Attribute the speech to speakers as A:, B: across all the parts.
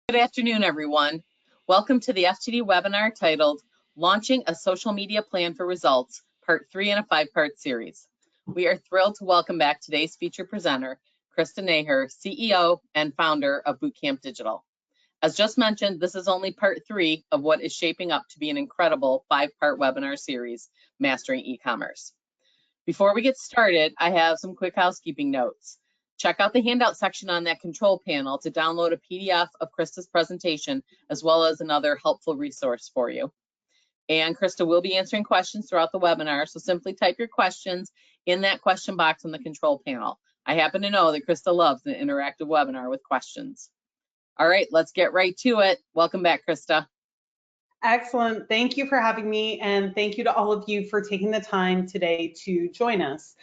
A: Good afternoon, everyone. Welcome to the FTD webinar titled Launching a Social Media Plan for Results, Part 3 in a 5-part series. We are thrilled to welcome back today's featured presenter, Krista Neher, CEO and founder of Bootcamp Digital. As just mentioned, this is only Part 3 of what is shaping up to be an incredible 5-part webinar series, Mastering E-commerce. Before we get started, I have some quick housekeeping notes. Check out the handout section on that control panel to download a PDF of Krista's presentation, as well as another helpful resource for you. And Krista will be answering questions throughout the webinar, so simply type your questions in that question box on the control panel. I happen to know that Krista loves an interactive webinar with questions. All right, let's get right to it. Welcome back, Krista.
B: Excellent. Thank you for having me, and thank you to all of you for taking the time today to join us.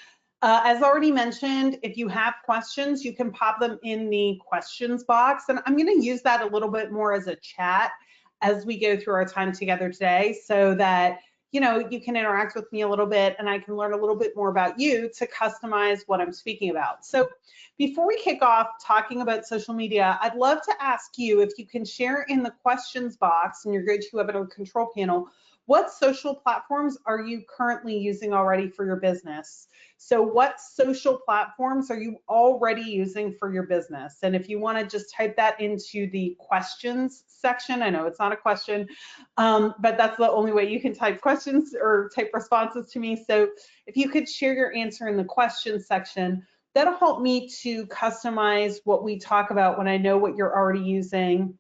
B: As already mentioned, if you have questions, you can pop them in the questions box, and I'm going to use that a little bit more as a chat as we go through our time together today, so that you can interact with me a little bit and I can learn a little bit more about you to customize what I'm speaking about. So before we kick off talking about social media, I'd love to ask you if you can share in the questions box in your GoToWebinar control panel, what social platforms are you currently using already for your business? So what social platforms are you already using for your business? And if you want to just type that into the questions section, I know it's not a question, but that's the only way you can type questions or type responses to me. So if you could share your answer in the questions section, that'll help me to customize what we talk about when I know what you're already using,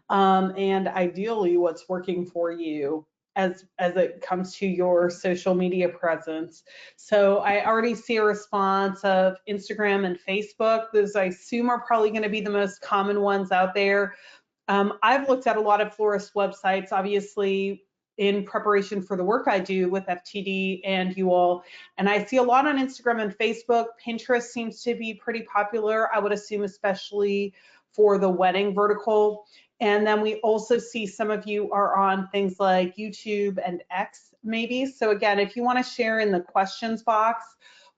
B: and ideally what's working for you as it comes to your social media presence. So I already see a response of Instagram and Facebook. Those I assume are probably going to be the most common ones out there. I've looked at a lot of florist websites, obviously in preparation for the work I do with FTD and you all, and I see a lot on Instagram and Facebook. Pinterest seems to be pretty popular, I would assume, especially for the wedding vertical. And then we also see some of you are on things like YouTube and X maybe. So again, if you want to share in the questions box,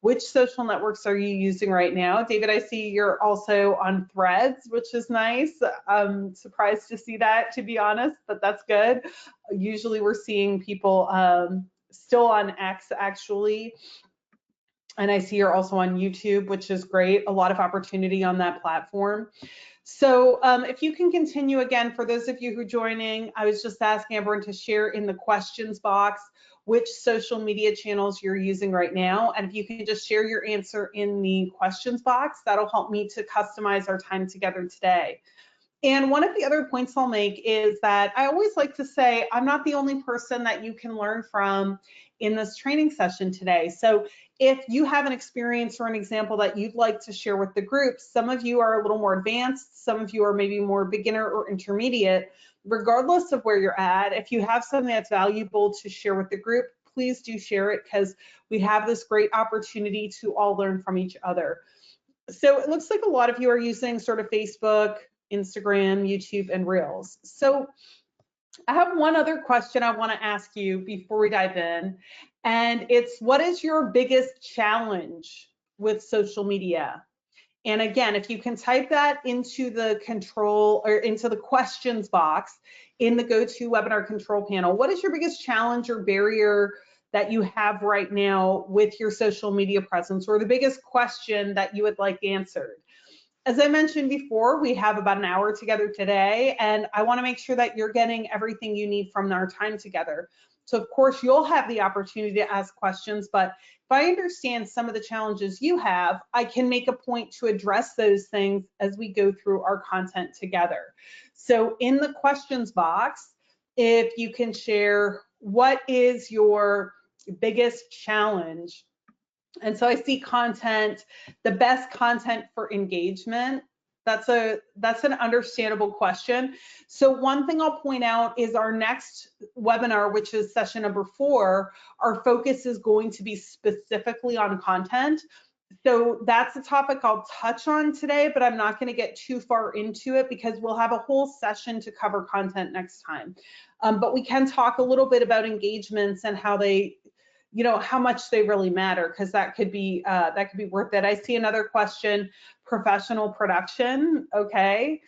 B: which social networks are you using right now? David, I see you're also on Threads, which is nice. I'm surprised to see that, to be honest, but that's good. Usually we're seeing people still on X, actually. And I see you're also on YouTube, which is great. A lot of opportunity on that platform. So if you can continue again, for those of you who are joining, I was just asking everyone to share in the questions box which social media channels you're using right now. And if you can just share your answer in the questions box, that'll help me to customize our time together today. And one of the other points I'll make is that I always like to say I'm not the only person that you can learn from in this training session today. So if you have an experience or an example that you'd like to share with the group, some of you are a little more advanced, some of you are maybe more beginner or intermediate. Regardless of where you're at, if you have something that's valuable to share with the group, please do share it, because we have this great opportunity to all learn from each other. So it looks like a lot of you are using sort of Facebook, Instagram, YouTube, and Reels. So I have one other question I want to ask you before we dive in, and it's, what is your biggest challenge with social media? And again, if you can type that into the control or into the questions box in the GoToWebinar control panel, what is your biggest challenge or barrier that you have right now with your social media presence, or the biggest question that you would like answered? As I mentioned before, we have about an hour together today, and I want to make sure that you're getting everything you need from our time together. So of course, you'll have the opportunity to ask questions, but if I understand some of the challenges you have, I can make a point to address those things as we go through our content together. So in the questions box, if you can share, what is your biggest challenge? And so I see content, the best content for engagement. That's an understandable question. So one thing I'll point out is our next webinar, which is session number 4, our focus is going to be specifically on content. So that's a topic I'll touch on today, but I'm not going to get too far into it because we'll have a whole session to cover content next time. But we can talk a little bit about engagements and how they, how much they really matter, because that could be worth it. I see another question, professional production. Okay,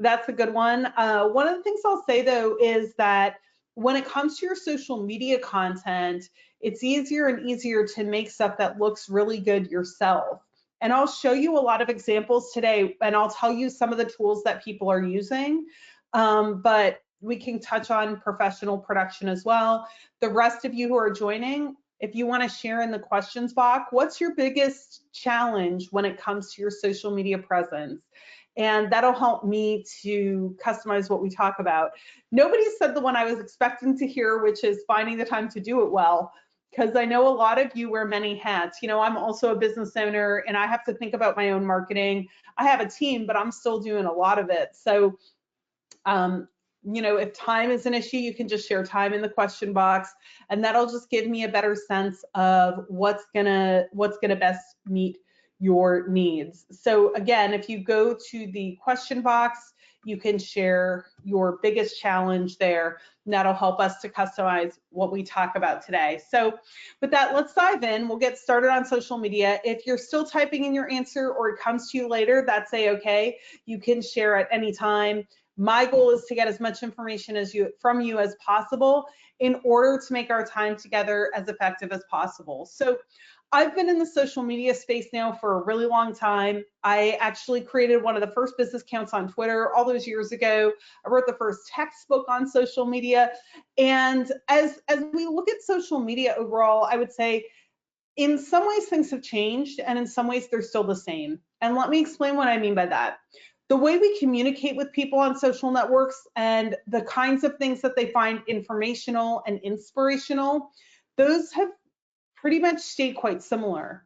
B: That's a good one. One of the things I'll say though is that when it comes to your social media content, it's easier and easier to make stuff that looks really good yourself. And I'll show you a lot of examples today, and I'll tell you some of the tools that people are using. But we can touch on professional production as well. The rest of you who are joining, if you want to share in the questions box, what's your biggest challenge when it comes to your social media presence? And that'll help me to customize what we talk about. Nobody said the one I was expecting to hear, which is finding the time to do it well, because I know a lot of you wear many hats. You know, I'm also a business owner and I have to think about my own marketing. I have a team, but I'm still doing a lot of it. So, you know, if time is an issue, you can just share time in the question box, and that'll just give me a better sense of what's gonna best meet your needs. So again, if you go to the question box, you can share your biggest challenge there, and that'll help us to customize what we talk about today. So with that, let's dive in. We'll get started on social media. If you're still typing in your answer or it comes to you later, that's a-okay. You can share at any time. My goal is to get as much information from you as possible in order to make our time together as effective as possible. So I've been in the social media space now for a really long time. I actually created one of the first business accounts on Twitter all those years ago. I wrote the first textbook on social media. And as we look at social media overall, I would say in some ways things have changed, and in some ways they're still the same. And let me explain what I mean by that. The way we communicate with people on social networks and the kinds of things that they find informational and inspirational, those have pretty much stayed quite similar.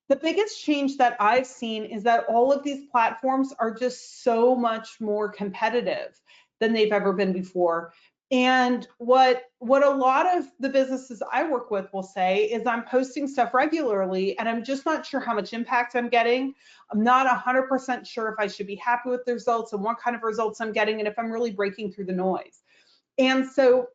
B: The biggest change that I've seen is that all of these platforms are just so much more competitive than they've ever been before. And what a lot of the businesses I work with will say is I'm posting stuff regularly and I'm just not sure how much impact I'm getting. I'm not 100% sure if I should be happy with the results and what kind of results I'm getting and if I'm really breaking through the noise. And so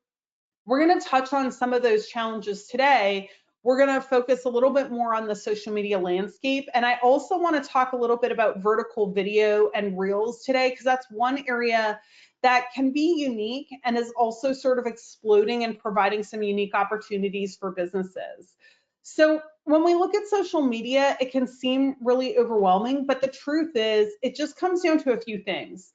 B: we're going to touch on some of those challenges today. We're going to focus a little bit more on the social media landscape. And I also want to talk a little bit about vertical video and reels today, because that's one area that can be unique and is also sort of exploding and providing some unique opportunities for businesses. So when we look at social media, it can seem really overwhelming, but the truth is it just comes down to a few things.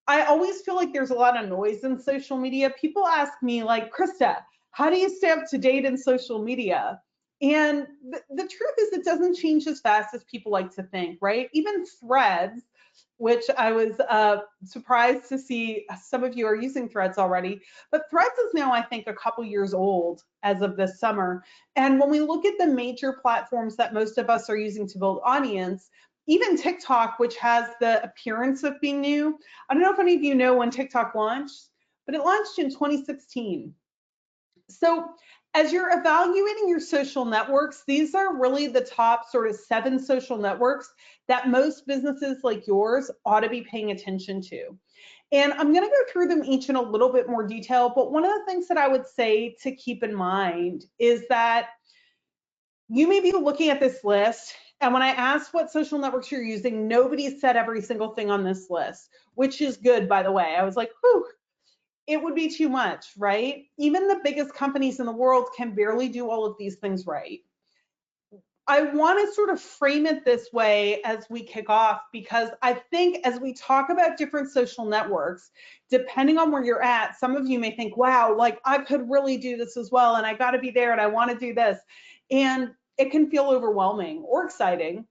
B: I always feel like there's a lot of noise in social media. People ask me like, Krista, how do you stay up to date in social media? And the truth is it doesn't change as fast as people like to think, right? Even Threads, which I was surprised to see some of you are using Threads already, but Threads is now, I think, a couple years old as of this summer. And when we look at the major platforms that most of us are using to build audience, even TikTok, which has the appearance of being new, I don't know if any of you know when TikTok launched, but it launched in 2016. So as you're evaluating your social networks, these are really the top sort of 7 social networks that most businesses like yours ought to be paying attention to. And I'm going to go through them each in a little bit more detail, but one of the things that I would say to keep in mind is that you may be looking at this list, and when I asked what social networks you're using, nobody said every single thing on this list, which is good, by the way. I was like, whew, it would be too much, right? Even the biggest companies in the world can barely do all of these things right. I want to sort of frame it this way as we kick off, because I think as we talk about different social networks, depending on where you're at, some of you may think, wow, like I could really do this as well, and I got to be there and I want to do this. And it can feel overwhelming or exciting.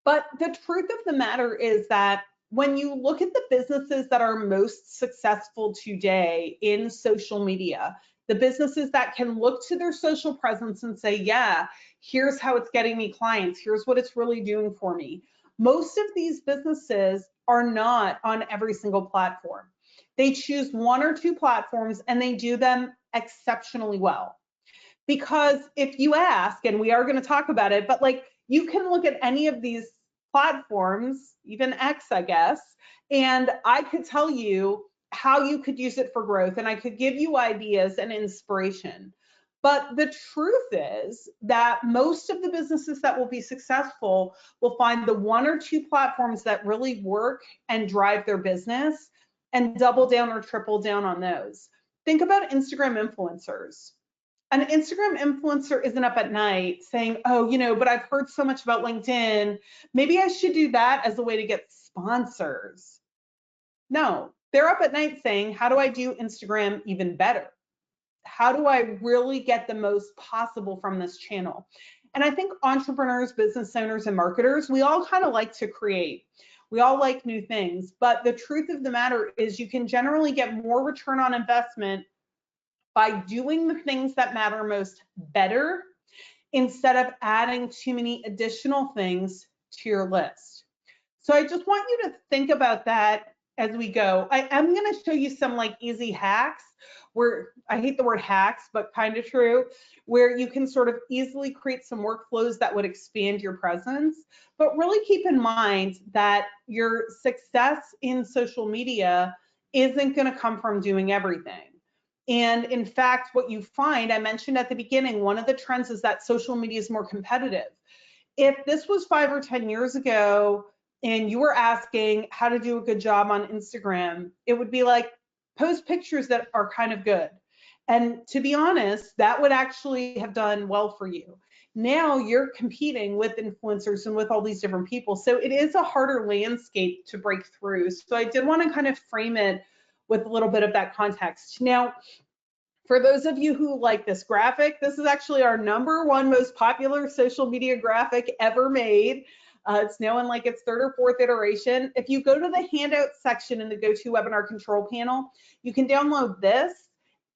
B: But the truth of the matter is that when you look at the businesses that are most successful today in social media, the businesses that can look to their social presence and say, yeah, here's how it's getting me clients, here's what it's really doing for me. Most of these businesses are not on every single platform. They choose 1 or 2 platforms and they do them exceptionally well. Because if you ask, and we are going to talk about it, but like you can look at any of these platforms, even X, I guess, and I could tell you how you could use it for growth, and I could give you ideas and inspiration. But the truth is that most of the businesses that will be successful will find the 1 or 2 platforms that really work and drive their business and double down or triple down on those. Think about Instagram influencers. An Instagram influencer isn't up at night saying, oh, but I've heard so much about LinkedIn. Maybe I should do that as a way to get sponsors. No, they're up at night saying, how do I do Instagram even better? How do I really get the most possible from this channel? And I think entrepreneurs, business owners, and marketers, we all kind of like to create. We all like new things, but the truth of the matter is you can generally get more return on investment by doing the things that matter most better instead of adding too many additional things to your list. So I just want you to think about that as we go. I am going to show you some like easy hacks where I hate the word hacks, but kind of true, where you can sort of easily create some workflows that would expand your presence. But really keep in mind that your success in social media isn't going to come from doing everything. And in fact, what you find, I mentioned at the beginning, one of the trends is that social media is more competitive. If this was 5 or 10 years ago and you were asking how to do a good job on Instagram, it would be like, post pictures that are kind of good. And to be honest, that would actually have done well for you. Now you're competing with influencers and with all these different people. So it is a harder landscape to break through. So I did want to kind of frame it with a little bit of that context. Now, for those of you who like this graphic, this is actually our #1 most popular social media graphic ever made. It's now in like its 3rd or 4th iteration. If you go to the handout section in the GoToWebinar control panel, you can download this.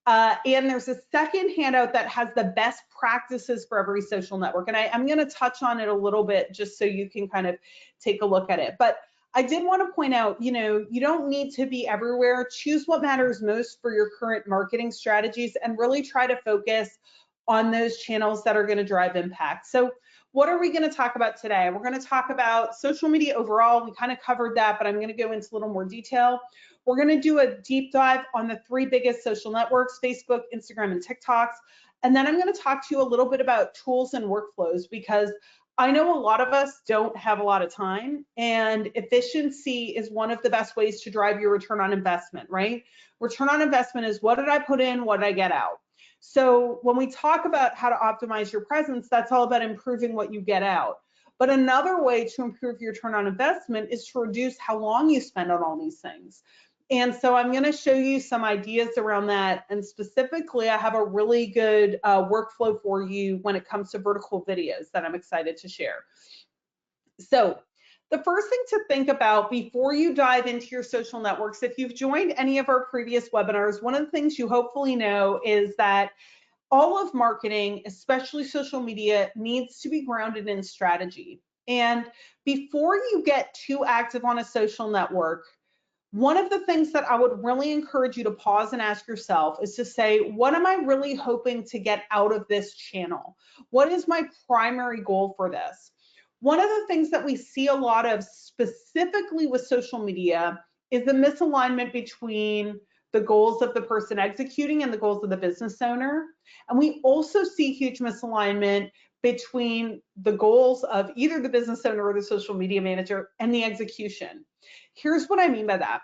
B: And there's a second handout that has the best practices for every social network. And I'm going to touch on it a little bit just so you can kind of take a look at it. But I did want to point out, you don't need to be everywhere. Choose what matters most for your current marketing strategies and really try to focus on those channels that are going to drive impact. So what are we going to talk about today? We're going to talk about social media overall. We kind of covered that, but I'm going to go into a little more detail. We're going to do a deep dive on the 3 biggest social networks, Facebook, Instagram, and TikToks. And then I'm going to talk to you a little bit about tools and workflows, because I know a lot of us don't have a lot of time, and efficiency is one of the best ways to drive your return on investment, right? Return on investment is what did I put in, what did I get out? So when we talk about how to optimize your presence, that's all about improving what you get out. But another way to improve your return on investment is to reduce how long you spend on all these things. And so I'm going to show you some ideas around that. And specifically, I have a really good workflow for you when it comes to vertical videos that I'm excited to share. So the first thing to think about before you dive into your social networks, if you've joined any of our previous webinars, one of the things you hopefully know is that all of marketing, especially social media, needs to be grounded in strategy. And before you get too active on a social network, one of the things that I would really encourage you to pause and ask yourself is to say, what am I really hoping to get out of this channel? What is my primary goal for this? One of the things that we see a lot of specifically with social media is the misalignment between the goals of the person executing and the goals of the business owner. And we also see huge misalignment between the goals of either the business owner or the social media manager and the execution. Here's what I mean by that.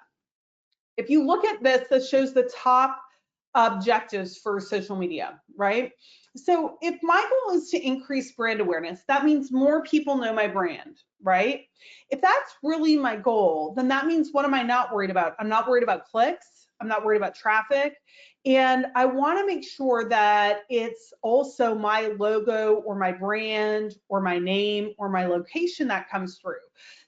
B: If you look at this, this shows the top objectives for social media, right? So if my goal is to increase brand awareness, that means more people know my brand, right? If that's really my goal, then that means what am I not worried about? I'm not worried about clicks. I'm not worried about traffic. And I want to make sure that it's also my logo or my brand or my name or my location that comes through.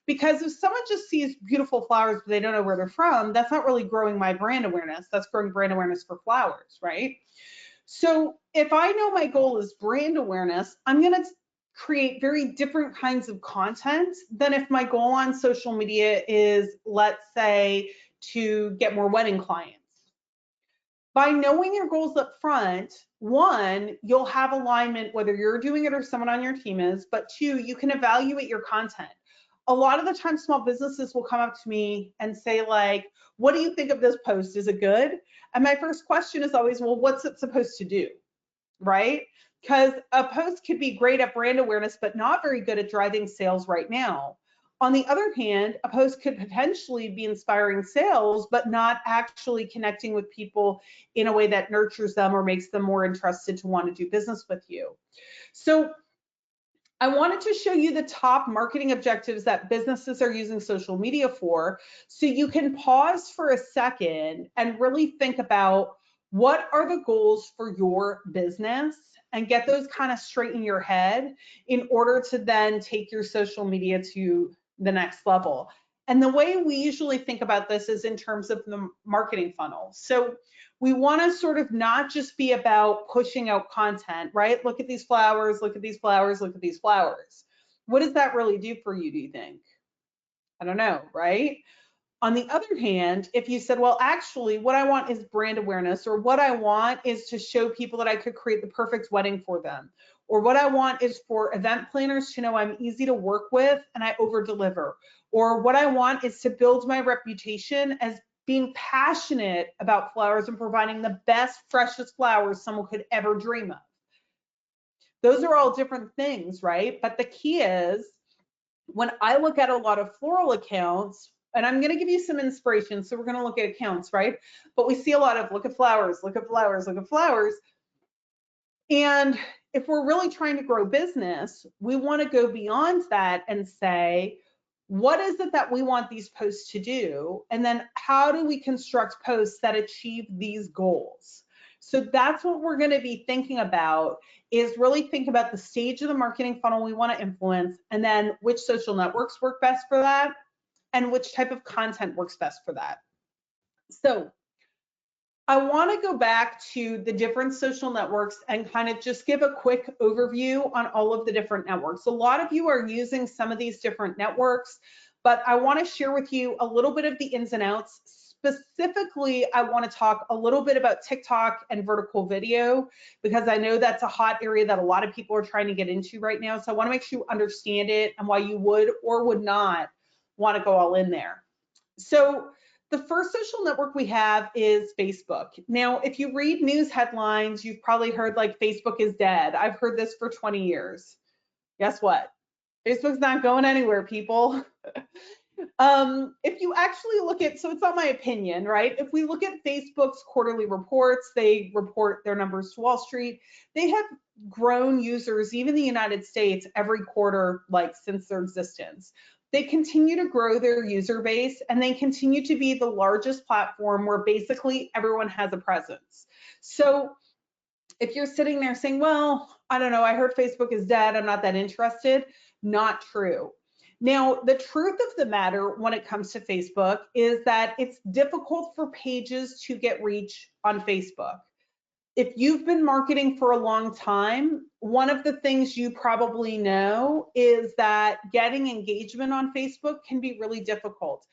B: Because if someone just sees beautiful flowers, but they don't know where they're from, that's not really growing my brand awareness. That's growing brand awareness for flowers, right? So if I know my goal is brand awareness, I'm going to create very different kinds of content than if my goal on social media is, let's say, to get more wedding clients. By knowing your goals up front, 1, you'll have alignment whether you're doing it or someone on your team is, but 2, you can evaluate your content. A lot of the time, small businesses will come up to me and say, like, what do you think of this post? Is it good? And my first question is always, well, what's it supposed to do? right? Because a post could be great at brand awareness, but not very good at driving sales right now. On the other hand, a post could potentially be inspiring sales, but not actually connecting with people in a way that nurtures them or makes them more interested to want to do business with you. So I wanted to show you the top marketing objectives that businesses are using social media for, so you can pause for a second and really think about what are the goals for your business and get those kind of straight in your head in order to then take your social media to the next level. And the way we usually think about this is in terms of the marketing funnel. So we want to sort of not just be about pushing out content, right? Look at these flowers, look at these flowers, look at these flowers. What does that really do for you, do you think? I don't know, right? On the other hand, if you said, well, actually, what I want is brand awareness, or what I want is to show people that I could create the perfect wedding for them, or what I want is for event planners to know I'm easy to work with and I over deliver, or what I want is to build my reputation as being passionate about flowers and providing the best, freshest flowers someone could ever dream of. Those are all different things, right? But the key is, when I look at a lot of floral accounts, and I'm going to give you some inspiration, so we're going to look at accounts, right? But we see a lot of look at flowers, look at flowers, look at flowers. And if we're really trying to grow business, we want to go beyond that and say, what is it that we want these posts to do? And then how do we construct posts that achieve these goals? So that's what we're going to be thinking about, is really think about the stage of the marketing funnel we want to influence, and then which social networks work best for that, and which type of content works best for that. So I want to go back to the different social networks and kind of just give a quick overview on all of the different networks. A lot of you are using some of these different networks, but I want to share with you a little bit of the ins and outs. Specifically, I want to talk a little bit about TikTok and vertical video, because I know that's a hot area that a lot of people are trying to get into right now. So I want to make sure you understand it and why you would or would not want to go all in there. So the first social network we have is Facebook. Now, if you read news headlines, you've probably heard like Facebook is dead. I've heard this for 20 years. Guess what? Facebook's not going anywhere, people. If you actually look at, so it's not my opinion, right? If we look at Facebook's quarterly reports, they report their numbers to Wall Street. They have grown users, even in the United States, every quarter, like since their existence. They continue to grow their user base, and they continue to be the largest platform where basically everyone has a presence. So if you're sitting there saying, well, I don't know, I heard Facebook is dead, I'm not that interested, not true. Now, the truth of the matter when it comes to Facebook is that it's difficult for pages to get reach on Facebook. If you've been marketing for a long time, one of the things you probably know is that getting engagement on Facebook can be really difficult.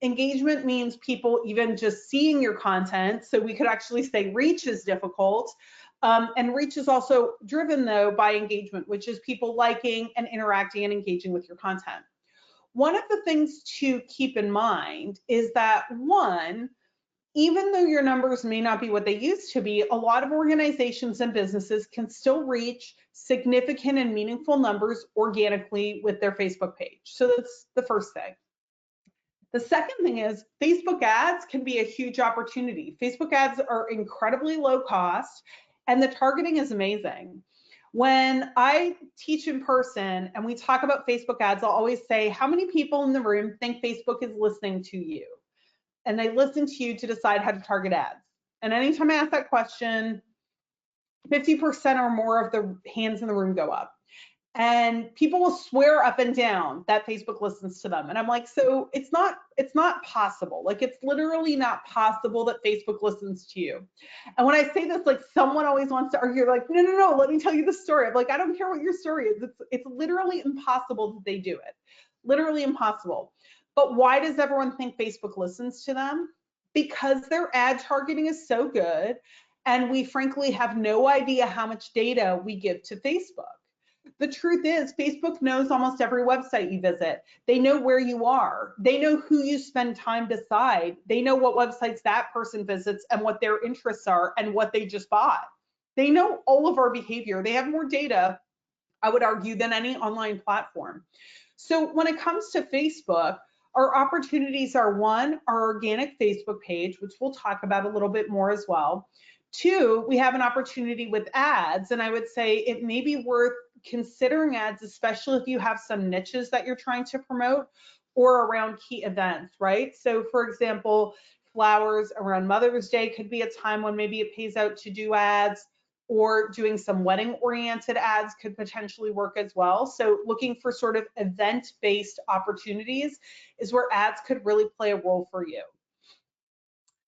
B: Engagement means people even just seeing your content. So we could actually say reach is difficult. And reach is also driven, though, by engagement, which is people liking and interacting and engaging with your content. One of the things to keep in mind is that, one, even though your numbers may not be what they used to be, a lot of organizations and businesses can still reach significant and meaningful numbers organically with their Facebook page. So that's the first thing. The second thing is Facebook ads can be a huge opportunity. Facebook ads are incredibly low cost, and the targeting is amazing. When I teach in person and we talk about Facebook ads, I'll always say, how many people in the room think Facebook is listening to you? And they listen to you to decide how to target ads. And anytime I ask that question, 50% or more of the hands in the room go up. And people will swear up and down that Facebook listens to them. And I'm like, so it's not possible. Like, it's literally not possible that Facebook listens to you. And when I say this, like, someone always wants to argue, like, no, let me tell you the story. I'm like, I don't care what your story is. It's literally impossible that they do it. Literally impossible. But why does everyone think Facebook listens to them? Because their ad targeting is so good, and we frankly have no idea how much data we give to Facebook. The truth is, Facebook knows almost every website you visit. They know where you are. They know who you spend time beside. They know what websites that person visits and what their interests are and what they just bought. They know all of our behavior. They have more data, I would argue, than any online platform. So when it comes to Facebook, our opportunities are one, our organic Facebook page, which we'll talk about a little bit more as well. Two, we have an opportunity with ads, and I would say it may be worth considering ads, especially if you have some niches that you're trying to promote or around key events, right? So for example, flowers around Mother's Day could be a time when maybe it pays out to do ads, or doing some wedding oriented ads could potentially work as well. So looking for sort of event-based opportunities is where ads could really play a role for you.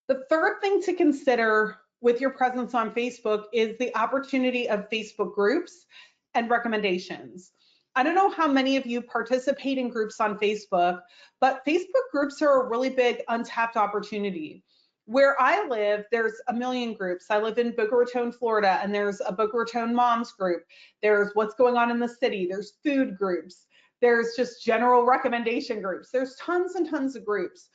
B: The third thing to consider with your presence on Facebook is the opportunity of Facebook groups and recommendations. I don't know how many of you participate in groups on Facebook, but Facebook groups are a really big untapped opportunity. Where I live, there's a million groups. I live in Boca Raton, Florida, and there's a Boca Raton moms group. There's what's going on in the city. There's food groups. There's just general recommendation groups. There's tons and tons of groups.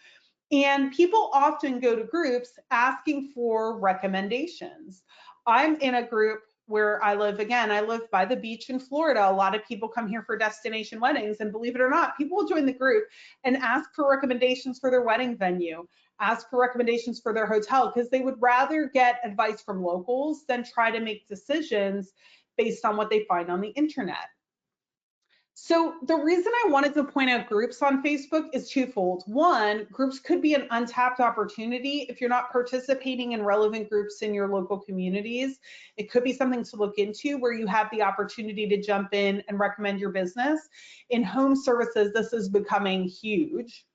B: And people often go to groups asking for recommendations. I'm in a group where I live, again, I live by the beach in Florida. A lot of people come here for destination weddings, and believe it or not, people will join the group and ask for recommendations for their wedding venue, ask for recommendations for their hotel, because they would rather get advice from locals than try to make decisions based on what they find on the internet. So the reason I wanted to point out groups on Facebook is twofold. One, groups could be an untapped opportunity if you're not participating in relevant groups in your local communities. It could be something to look into where you have the opportunity to jump in and recommend your business. In home services, this is becoming huge.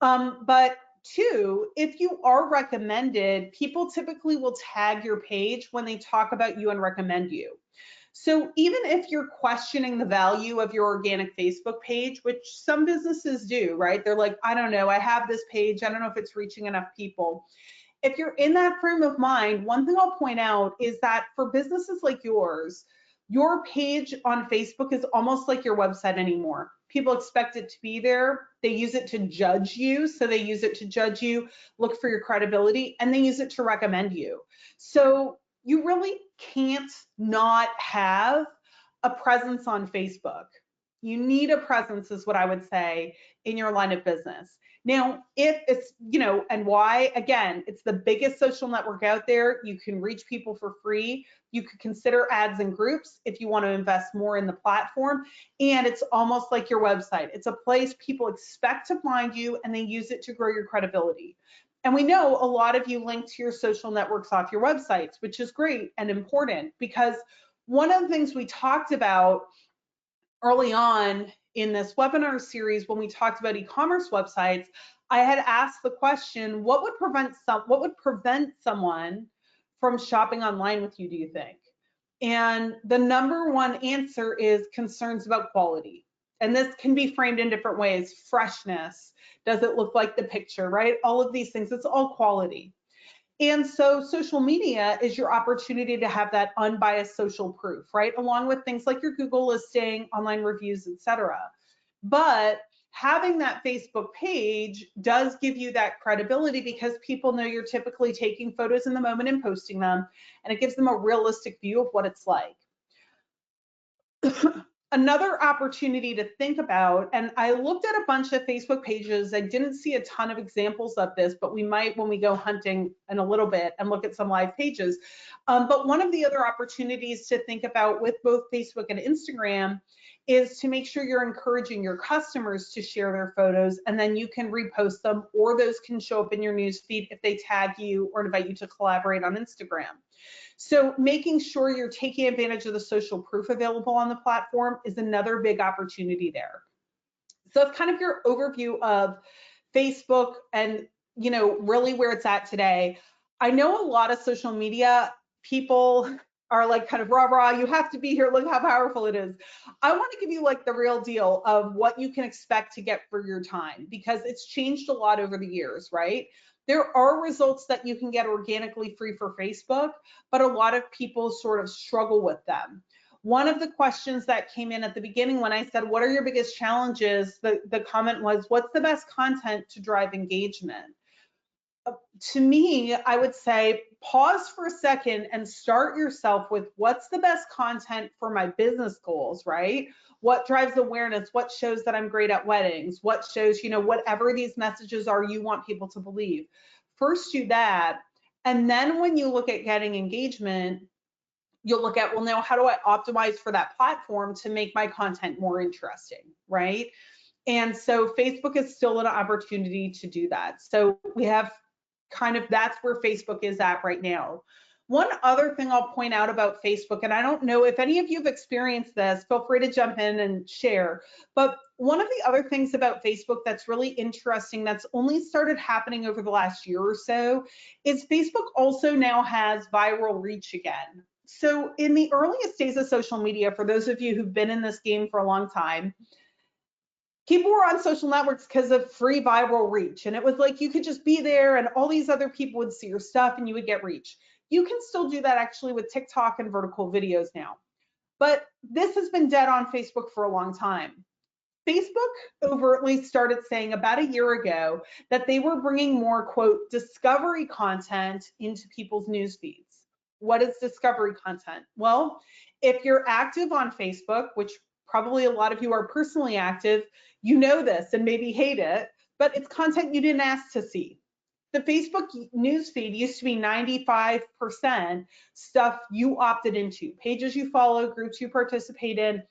B: But two, if you are recommended, people typically will tag your page when they talk about you and recommend you. So even if you're questioning the value of your organic Facebook page, which some businesses do, right? They're like, I don't know, I have this page, I don't know if it's reaching enough people. If you're in that frame of mind, one thing I'll point out is that for businesses like yours, your page on Facebook is almost like your website anymore. People expect it to be there. They use it to judge you. So they use it to judge you, look for your credibility, and they use it to recommend you. So you really can't not have a presence on Facebook. You need a presence, is what I would say, in your line of business. Now, if it's, and why, again, it's the biggest social network out there. You can reach people for free. You could consider ads and groups if you want to invest more in the platform. And it's almost like your website. It's a place people expect to find you, and they use it to grow your credibility. And we know a lot of you link to your social networks off your websites, which is great and important, because one of the things we talked about early on in this webinar series when we talked about e-commerce websites, I had asked the question, what would prevent someone from shopping online with you, do you think? And the number one answer is concerns about quality. And this can be framed in different ways. Freshness, does it look like the picture, right? All of these things, it's all quality. And so social media is your opportunity to have that unbiased social proof, right? Along with things like your Google listing, online reviews, etc. But having that Facebook page does give you that credibility because people know you're typically taking photos in the moment and posting them, and it gives them a realistic view of what it's like. Another opportunity to think about, and I looked at a bunch of Facebook pages. I didn't see a ton of examples of this, but we might when we go hunting in a little bit and look at some live pages. But one of the other opportunities to think about with both Facebook and Instagram is to make sure you're encouraging your customers to share their photos, and then you can repost them, or those can show up in your newsfeed if they tag you or invite you to collaborate on Instagram. So making sure you're taking advantage of the social proof available on the platform is another big opportunity there. So that's kind of your overview of Facebook and, really where it's at today. I know a lot of social media people are like kind of rah, you have to be here, look how powerful it is. I want to give you like the real deal of what you can expect to get for your time, because it's changed a lot over the years, right? There are results that you can get organically free for Facebook, but a lot of people sort of struggle with them. One of the questions that came in at the beginning when I said, what are your biggest challenges? The comment was, what's the best content to drive engagement? to me, I would say pause for a second and start yourself with what's the best content for my business goals, right? What drives awareness? What shows that I'm great at weddings? What shows, whatever these messages are you want people to believe. First do that. And then when you look at getting engagement, you'll look at, well, now how do I optimize for that platform to make my content more interesting, right? And so Facebook is still an opportunity to do that. So we have that's where Facebook is at right now. One other thing I'll point out about Facebook, and I don't know if any of you have experienced this, feel free to jump in and share, but one of the other things about Facebook that's really interesting that's only started happening over the last year or so is Facebook also now has viral reach again. So in the earliest days of social media, for those of you who've been in this game for a long time, people were on social networks because of free viral reach. And it was like you could just be there and all these other people would see your stuff and you would get reach. You can still do that actually with TikTok and vertical videos now. But this has been dead on Facebook for a long time. Facebook overtly started saying about a year ago that they were bringing more, quote, discovery content into people's news feeds. What is discovery content? Well, if you're active on Facebook, which probably a lot of you are personally active, you know this and maybe hate it, but it's content you didn't ask to see. The Facebook news feed used to be 95% stuff you opted into, pages you follow, groups you participate in,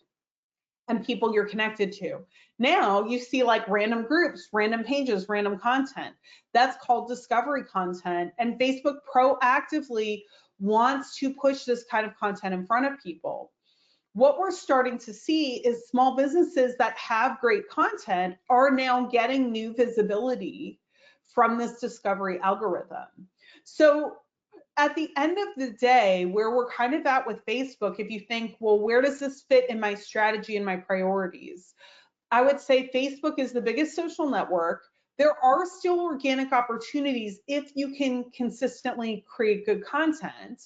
B: and people you're connected to. Now you see like random groups, random pages, random content. That's called discovery content. And Facebook proactively wants to push this kind of content in front of people. What we're starting to see is small businesses that have great content are now getting new visibility from this discovery algorithm. So at the end of the day, where we're kind of at with Facebook, if you think, well, where does this fit in my strategy and my priorities? I would say Facebook is the biggest social network. There are still organic opportunities if you can consistently create good content.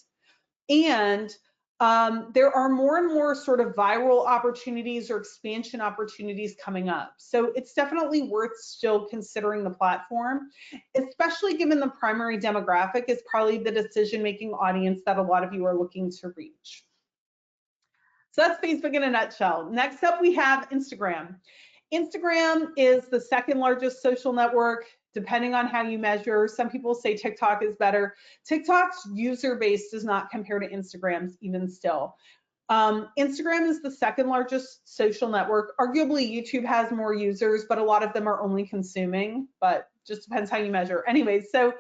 B: And there are more and more sort of viral opportunities or expansion opportunities coming up. So it's definitely worth still considering the platform, especially given the primary demographic is probably the decision-making audience that a lot of you are looking to reach. So that's Facebook in a nutshell. Next up, we have Instagram. Instagram is the second largest social network, depending on how you measure. Some people say TikTok is better. TikTok's user base does not compare to Instagram's even still. Instagram is the second largest social network. Arguably, YouTube has more users, but a lot of them are only consuming, but just depends how you measure. Anyway, so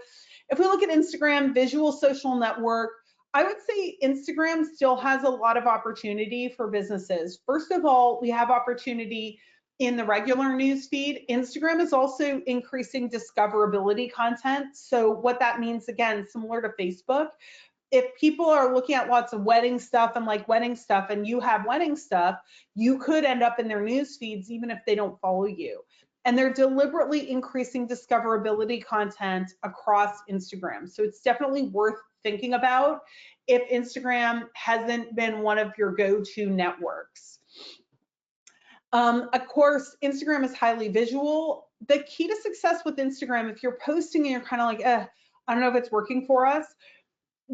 B: if we look at Instagram, visual social network, I would say Instagram still has a lot of opportunity for businesses. First of all, we have opportunity in the regular news feed. Instagram is also increasing discoverability content. So what that means, again, similar to Facebook, if people are looking at lots of wedding stuff and like wedding stuff and you have wedding stuff, you could end up in their news feeds even if they don't follow you. And they're deliberately increasing discoverability content across Instagram. So it's definitely worth thinking about if Instagram hasn't been one of your go-to networks. Of course, Instagram is highly visual. The key to success with Instagram, if you're posting and you're kind of like, I don't know if it's working for us,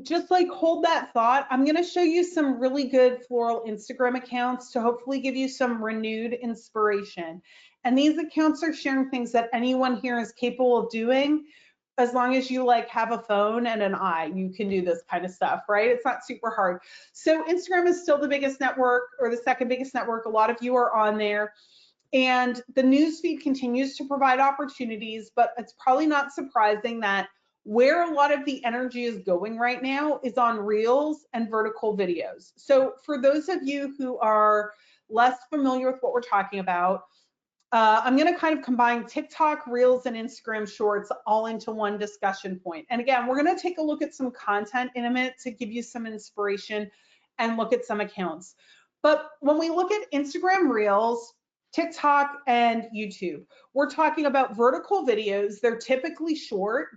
B: just like hold that thought. I'm going to show you some really good floral Instagram accounts to hopefully give you some renewed inspiration. And these accounts are sharing things that anyone here is capable of doing. As long as you like have a phone and an eye, you can do this kind of stuff, right? It's not super hard. So Instagram is still the biggest network or the second biggest network. A lot of you are on there. And the newsfeed continues to provide opportunities, but it's probably not surprising that where a lot of the energy is going right now is on reels and vertical videos. So for those of you who are less familiar with what we're talking about, I'm going to kind of combine TikTok, Reels, and Instagram Shorts all into one discussion point. And again, we're going to take a look at some content in a minute to give you some inspiration and look at some accounts. But when we look at Instagram Reels, TikTok, and YouTube, we're talking about vertical videos. They're typically short.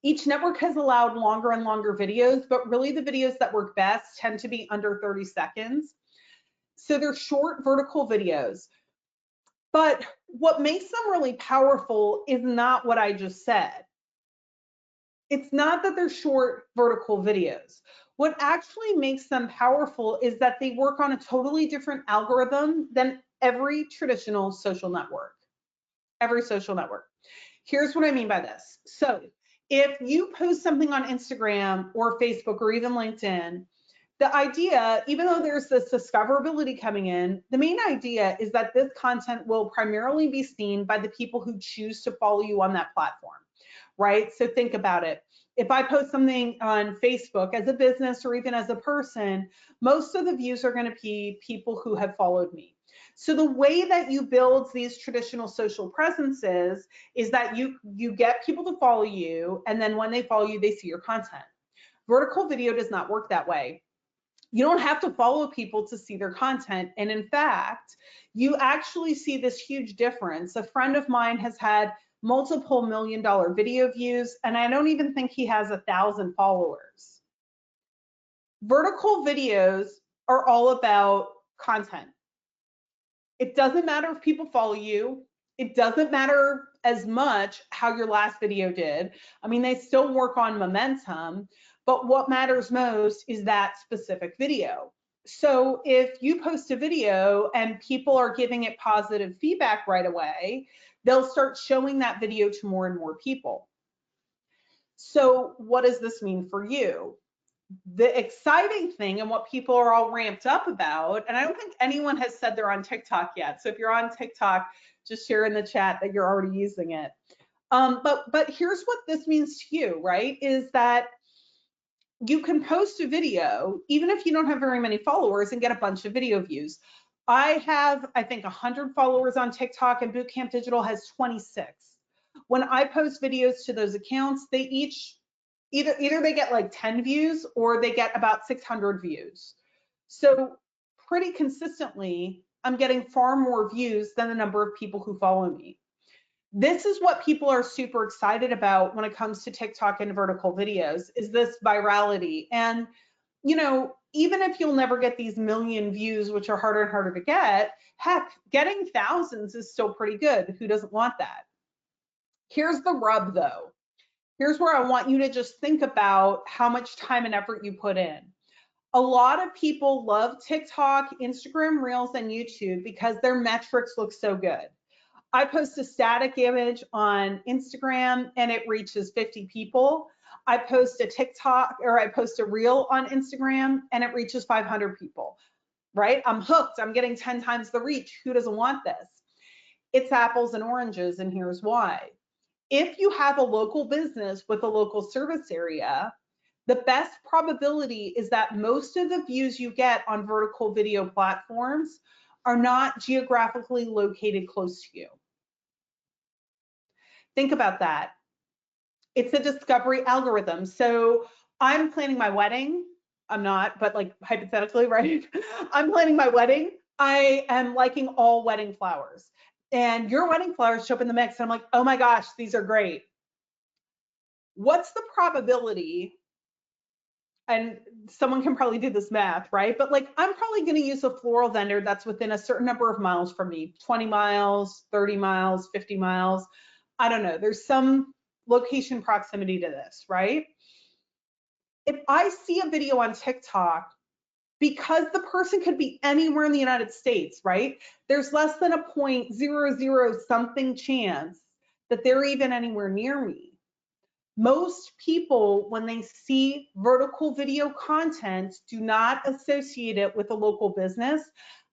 B: Each network has allowed longer and longer videos, but really the videos that work best tend to be under 30 seconds. So they're short vertical videos. But what makes them really powerful is not what I just said. It's not that they're short vertical videos. What actually makes them powerful is that they work on a totally different algorithm than every traditional social network. Every social network. Here's what I mean by this. So if you post something on Instagram or Facebook or even LinkedIn, the idea, even though there's this discoverability coming in, the main idea is that this content will primarily be seen by the people who choose to follow you on that platform, right? So think about it. If I post something on Facebook as a business or even as a person, most of the views are going to be people who have followed me. So the way that you build these traditional social presences is that you get people to follow you, and then when they follow you, they see your content. Vertical video does not work that way. You don't have to follow people to see their content. And in fact, you actually see this huge difference. A friend of mine has had multiple $1 million video views, and I don't even think he has 1,000 followers. Vertical videos are all about content. It doesn't matter if people follow you. It doesn't matter as much how your last video did. I mean, they still work on momentum, but what matters most is that specific video. So if you post a video and people are giving it positive feedback right away, they'll start showing that video to more and more people. So what does this mean for you? The exciting thing and what people are all ramped up about, and I don't think anyone has said they're on TikTok yet. So if you're on TikTok, just share in the chat that you're already using it. But here's what this means to you, right? Is that you can post a video, even if you don't have very many followers, and get a bunch of video views. I have, I think, 100 followers on TikTok, and Bootcamp Digital has 26. When I post videos to those accounts, they each either they get like 10 views or they get about 600 views. So pretty consistently, I'm getting far more views than the number of people who follow me. This is what people are super excited about when it comes to TikTok and vertical videos, is this virality. And, you know, even if you'll never get these million views, which are harder and harder to get, heck, getting thousands is still pretty good. Who doesn't want that? Here's the rub though. Here's where I want you to just think about how much time and effort you put in. A lot of people love TikTok, Instagram Reels, and YouTube because their metrics look so good. I post a static image on Instagram and it reaches 50 people. I post a TikTok or I post a reel on Instagram and it reaches 500 people, right? I'm hooked. I'm getting 10 times the reach. Who doesn't want this? It's apples and oranges, and here's why. If you have a local business with a local service area, the best probability is that most of the views you get on vertical video platforms are not geographically located close to you. Think about that. It's a discovery algorithm. So I'm planning my wedding. I'm not, but like hypothetically, right? I'm planning my wedding. I am liking all wedding flowers. And your wedding flowers show up in the mix. And I'm like, oh my gosh, these are great. What's the probability? And someone can probably do this math, right? But like, I'm probably going to use a floral vendor that's within a certain number of miles from me, 20 miles, 30 miles, 50 miles. I don't know. There's some location proximity to this, right? If I see a video on TikTok, because the person could be anywhere in the United States, right? There's less than a 0.00 something chance that they're even anywhere near me. Most people, when they see vertical video content, do not associate it with a local business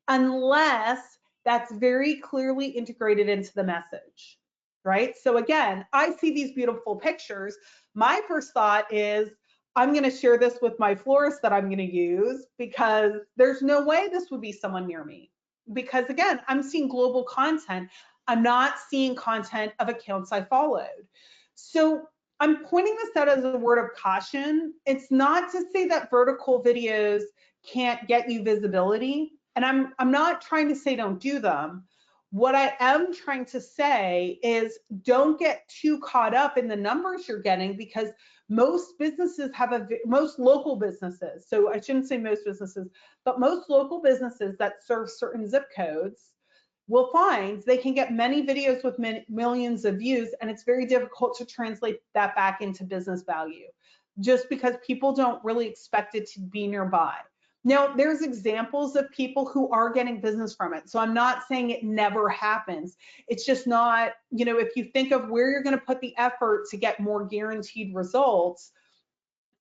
B: unless that's very clearly integrated into the message, right? So again, I see these beautiful pictures. My first thought is, I'm going to share this with my florist that I'm going to use, because there's no way this would be someone near me. Because again, I'm seeing global content. I'm not seeing content of accounts I followed. So I'm pointing this out as a word of caution. It's not to say that vertical videos can't get you visibility. And I'm not trying to say don't do them. What I am trying to say is don't get too caught up in the numbers you're getting, because most businesses have most local businesses, so I shouldn't say most businesses, but most local businesses that serve certain zip codes, will find they can get many videos with millions of views, and it's very difficult to translate that back into business value just because people don't really expect it to be nearby. Now, there's examples of people who are getting business from it. So I'm not saying it never happens. It's just not, if you think of where you're going to put the effort to get more guaranteed results,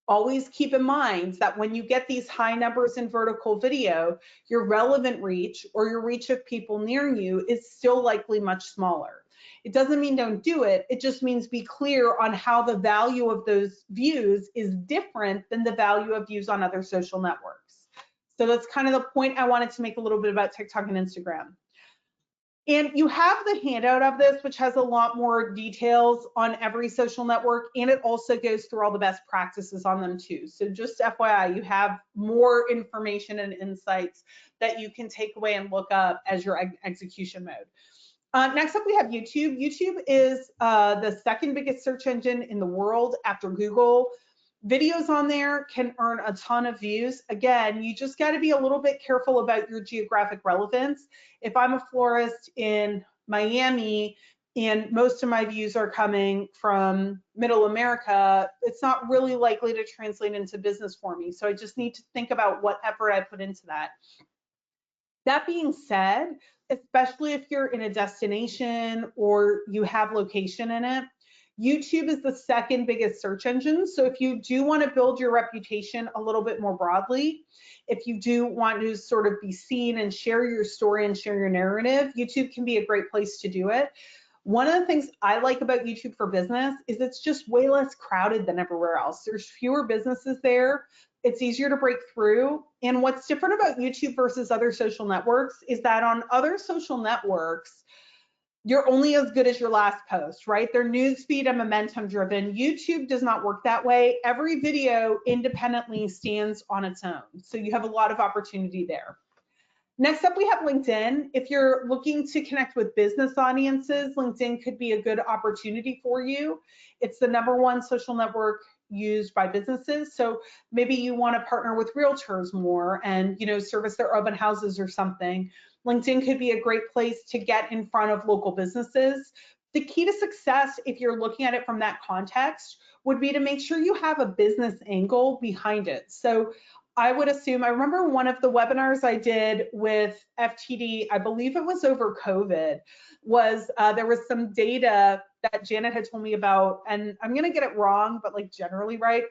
B: always keep in mind that when you get these high numbers in vertical video, your relevant reach or your reach of people near you is still likely much smaller. It doesn't mean don't do it. It just means be clear on how the value of those views is different than the value of views on other social networks. So that's kind of the point I wanted to make a little bit about TikTok and Instagram. And you have the handout of this, which has a lot more details on every social network, and it also goes through all the best practices on them too. So just FYI, you have more information and insights that you can take away and look up as your execution mode. Next up, we have YouTube. YouTube is the second biggest search engine in the world after Google. Videos on there can earn a ton of views. Again, you just got to be a little bit careful about your geographic relevance. If I'm a florist in Miami and most of my views are coming from Middle America, it's not really likely to translate into business for me. So I just need to think about what effort I put into that. That being said, especially if you're in a destination or you have location in it, YouTube is the second biggest search engine. So if you do want to build your reputation a little bit more broadly, if you do want to sort of be seen and share your story and share your narrative, YouTube can be a great place to do it. One of the things I like about YouTube for business is it's just way less crowded than everywhere else. There's fewer businesses there. It's easier to break through. And what's different about YouTube versus other social networks is that on other social networks, you're only as good as your last post, right? They're newsfeed and momentum driven. YouTube does not work that way. Every video independently stands on its own. So you have a lot of opportunity there. Next up, we have LinkedIn. If you're looking to connect with business audiences, LinkedIn could be a good opportunity for you. It's the #1 social network used by businesses. So maybe you want to partner with realtors more and, service their open houses or something. LinkedIn could be a great place to get in front of local businesses. The key to success, if you're looking at it from that context, would be to make sure you have a business angle behind it. So I would assume, I remember one of the webinars I did with FTD, I believe it was over COVID, was there was some data that Janet had told me about, and I'm gonna get it wrong, but like generally right.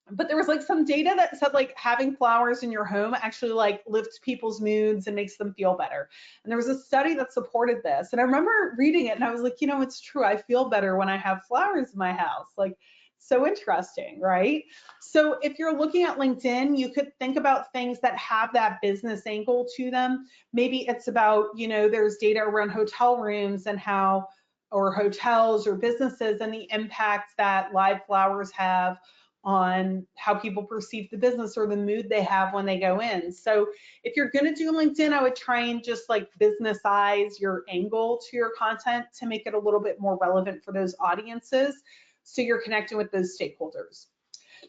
B: But there was like some data that said like having flowers in your home actually like lifts people's moods and makes them feel better. And there was a study that supported this. And I remember reading it and I was like, it's true. I feel better when I have flowers in my house. Like, so interesting, right? So if you're looking at LinkedIn, you could think about things that have that business angle to them. Maybe it's about, there's data around hotel rooms and how, or hotels or businesses and the impact that live flowers have on how people perceive the business or the mood they have when they go in. So if you're going to do LinkedIn, I would try and just like businessize your angle to your content to make it a little bit more relevant for those audiences, so you're connecting with those stakeholders.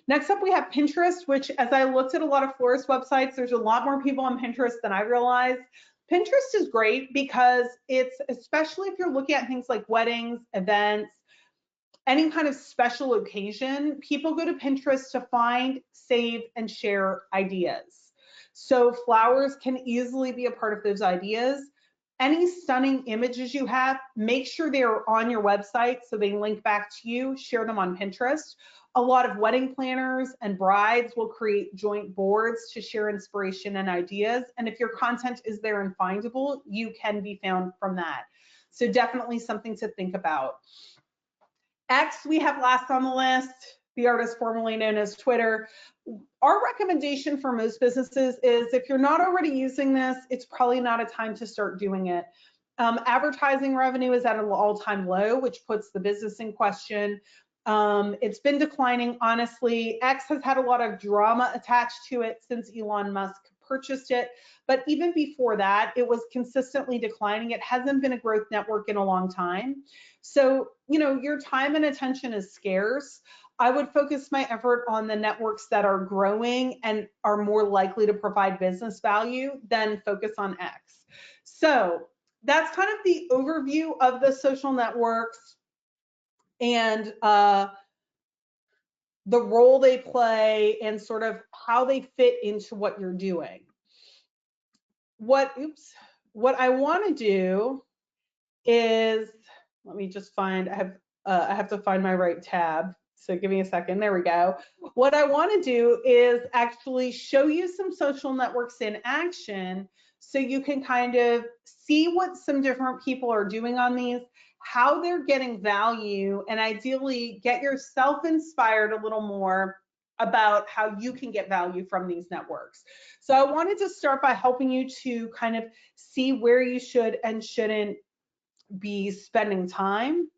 B: Next up, we have Pinterest, which as I looked at a lot of florist websites, there's a lot more people on Pinterest than I realized. Pinterest is great because it's, especially if you're looking at things like weddings, events, any kind of special occasion, people go to Pinterest to find, save, and share ideas. So flowers can easily be a part of those ideas. Any stunning images you have, make sure they are on your website so they link back to you, share them on Pinterest. A lot of wedding planners and brides will create joint boards to share inspiration and ideas. And if your content is there and findable, you can be found from that. So definitely something to think about. X, we have last on the list, the artist formerly known as Twitter. Our recommendation for most businesses is if you're not already using this, it's probably not a time to start doing it. Advertising revenue is at an all-time low, which puts the business in question. It's been declining, honestly. X has had a lot of drama attached to it since Elon Musk purchased it, but even before that, it was consistently declining. It hasn't been a growth network in a long time. So, your time and attention is scarce. I would focus my effort on the networks that are growing and are more likely to provide business value than focus on X. So that's kind of the overview of the social networks and the role they play and sort of how they fit into what you're doing. What I want to do is, let me just find, I have to find my right tab. So give me a second. There we go. What I want to do is actually show you some social networks in action so you can kind of see what some different people are doing on these, how they're getting value, and ideally get yourself inspired a little more about how you can get value from these networks. So I wanted to start by helping you to kind of see where you should and shouldn't be spending time.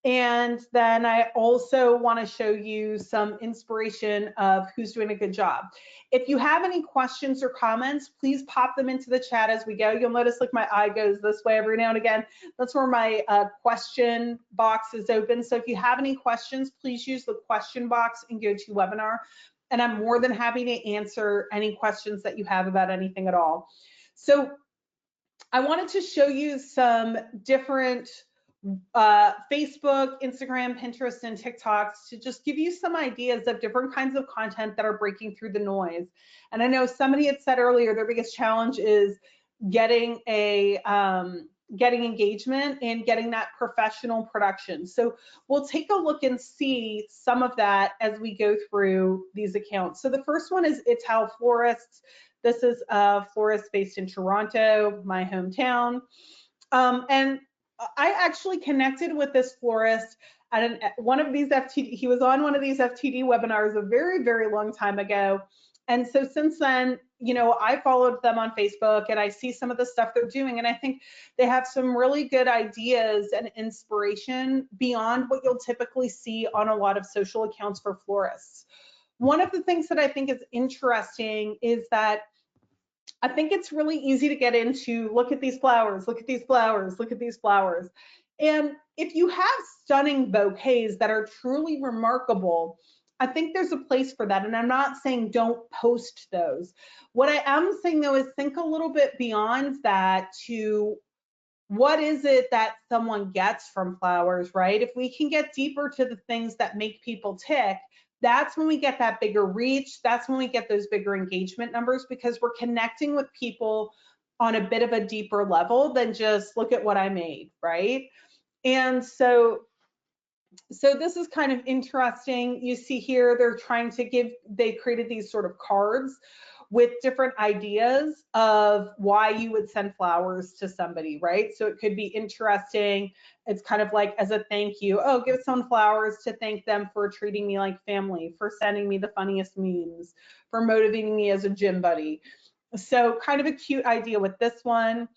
B: And then I also want to show you some inspiration of who's doing a good job. If you have any questions or comments, please pop them into the chat as we go. You'll notice like my eye goes this way every now and again. That's where my question box is open. So if you have any questions, please use the question box and go to webinar. And I'm more than happy to answer any questions that you have about anything at all. So I wanted to show you some different Facebook, Instagram, Pinterest, and TikToks to just give you some ideas of different kinds of content that are breaking through the noise. And I know somebody had said earlier their biggest challenge is getting engagement and getting that professional production. So we'll take a look and see some of that as we go through these accounts. So the first one is Ital Florists. This is a florist based in Toronto, my hometown. And I actually connected with this florist at one of these FTD. He was on one of these FTD webinars a very, very long time ago. And so since then, you know, I followed them on Facebook and I see some of the stuff they're doing. And I think they have some really good ideas and inspiration beyond what you'll typically see on a lot of social accounts for florists. One of the things that I think is interesting is that I think it's really easy to get into, look at these flowers, look at these flowers, look at these flowers. And if you have stunning bouquets that are truly remarkable, I think there's a place for that. And I'm not saying don't post those. What I am saying though is think a little bit beyond that to what is it that someone gets from flowers, right? If we can get deeper to the things that make people tick, that's when we get that bigger reach. That's when we get those bigger engagement numbers because we're connecting with people on a bit of a deeper level than just look at what I made, right? And so this is kind of interesting. You see here, they created these sort of cards with different ideas of why you would send flowers to somebody, right? So it could be interesting. It's kind of like as a thank you, oh, give someone flowers to thank them for treating me like family, for sending me the funniest memes, for motivating me as a gym buddy. So kind of a cute idea with this one.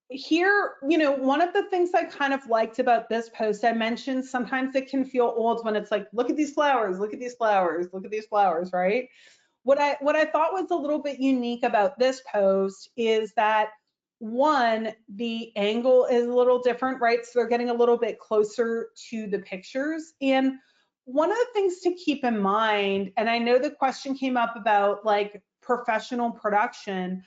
B: Here, you know, one of the things I kind of liked about this post, I mentioned sometimes it can feel old when it's like, look at these flowers, look at these flowers, look at these flowers, right? What I thought was a little bit unique about this post is that one, the angle is a little different, right? So they're getting a little bit closer to the pictures. And one of the things to keep in mind, and I know the question came up about like professional production,